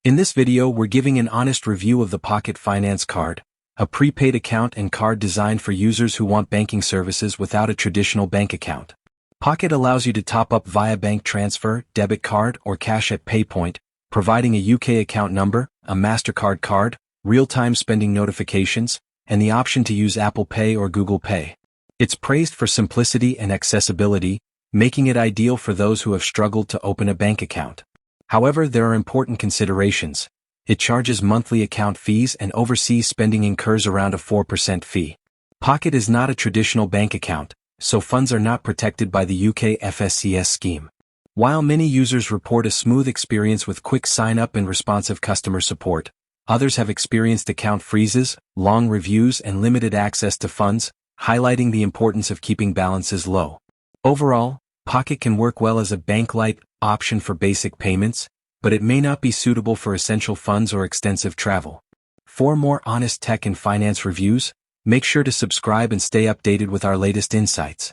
In this video we're giving an honest review of the Pockit Finance Card, a prepaid account and card designed for users who want banking services without a traditional bank account. Pockit allows you to top up via bank transfer, debit card, or cash at PayPoint, providing a UK account number, a MasterCard card, real-time spending notifications, and the option to use Apple Pay or Google Pay. It's praised for simplicity and accessibility, making it ideal for those who have struggled to open a bank account. However, there are important considerations. It charges monthly account fees and overseas spending incurs around a 4% fee. Pockit is not a traditional bank account, so funds are not protected by the UK FSCS scheme. While many users report a smooth experience with quick sign-up and responsive customer support, others have experienced account freezes, long reviews, and limited access to funds, highlighting the importance of keeping balances low. Overall, Pockit can work well as a bank-like option for basic payments, but it may not be suitable for essential funds or extensive travel. For more honest tech and finance reviews, make sure to subscribe and stay updated with our latest insights.